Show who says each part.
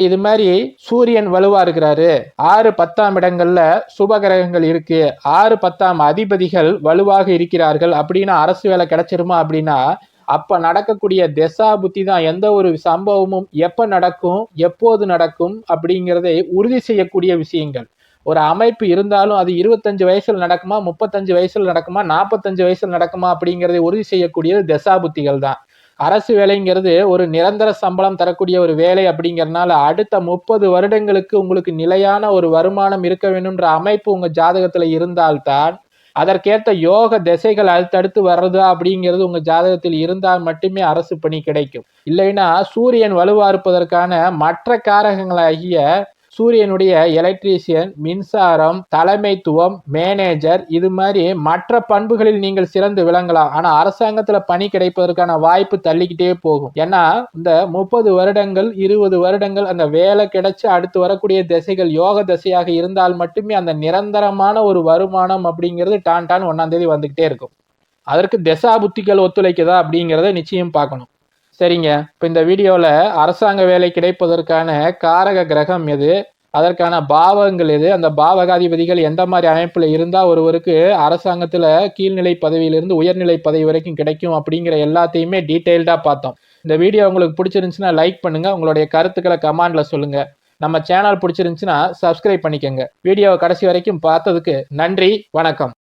Speaker 1: இது மாதிரி சூரியன் வலுவா இருக்கிறாரு, 6-10 இடங்கள்ல சுபகிரகங்கள் இருக்கு, 6-10 அதிபதிகள் வலுவாக இருக்கிறார்கள் அப்படின்னு அரசு வேலை கிடைச்சிருமா அப்படின்னா, அப்ப நடக்கக்கூடிய திசா புத்தி தான் எந்த ஒரு சம்பவமும் எப்ப நடக்கும், எப்போது நடக்கும் அப்படிங்கிறதை உறுதி செய்யக்கூடிய விஷயங்கள். ஒரு அமைப்பு இருந்தாலும் அது 25 வயசுல நடக்குமா, 35 வயசுல நடக்குமா, 45 வயசுல நடக்குமா அப்படிங்கிறதை உறுதி செய்யக்கூடியது திசா புத்திகள் தான். அரசு வேலைங்கிறது ஒரு நிரந்தர சம்பளம் தரக்கூடிய ஒரு வேலை அப்படிங்கறதுனால அடுத்த 30 வருடங்களுக்கு உங்களுக்கு நிலையான ஒரு வருமானம் இருக்க வேண்டும்ன்ற அமைப்பு உங்க ஜாதகத்துல இருந்தால்தான், அதற்கேற்ற யோக திசைகள் அடுத்தடுத்து வர்றதா அப்படிங்கிறது உங்க ஜாதகத்தில் இருந்தால் மட்டுமே அரசு பணி கிடைக்கும். இல்லைன்னா சூரியன் வலுவா இருப்பதற்கான மற்ற காரகங்களாகிய சூரியனுடைய எலக்ட்ரீசியன், மின்சாரம், தலைமைத்துவம், மேனேஜர் இது மாதிரி மற்ற பண்புகளில் நீங்கள் சிறந்து விளங்கலாம். ஆனா அரசாங்கத்துல பணி கிடைப்பதற்கான வாய்ப்பு தள்ளிக்கிட்டே போகும். ஏன்னா இந்த 30 வருடங்கள் 20 வருடங்கள் அந்த வேலை கிடைச்சு அடுத்து வரக்கூடிய திசைகள் யோக திசையாக இருந்தால் மட்டுமே அந்த நிரந்தரமான ஒரு வருமானம் அப்படிங்கிறது டான் 1ஆம் தேதி வந்துகிட்டே இருக்கும். அதற்கு திசா புத்திகள் ஒத்துழைக்குதா அப்படிங்கிறத நிச்சயம் பார்க்கணும். சரிங்க, இப்போ இந்த வீடியோவில் அரசாங்க வேலை கிடைப்பதற்கான காரக கிரகம் எது, அதற்கான பாவங்கள் எது, அந்த பாவகாதிபதிகள் எந்த மாதிரி அமைப்பில் இருந்தால் ஒருவருக்கு அரசாங்கத்தில் கீழ்நிலை பதவியிலிருந்து உயர்நிலை பதவி வரைக்கும் கிடைக்கும் அப்படிங்கிற எல்லாத்தையுமே டீட்டெயில்டாக பார்த்தோம். இந்த வீடியோ உங்களுக்கு பிடிச்சிருந்துச்சுன்னா லைக் பண்ணுங்கள், உங்களுடைய கருத்துக்களை கமெண்டில் சொல்லுங்கள். நம்ம சேனல் பிடிச்சிருந்துச்சுன்னா சப்ஸ்கிரைப் பண்ணிக்கோங்க. வீடியோவை கடைசி வரைக்கும் பார்த்ததுக்கு நன்றி, வணக்கம்.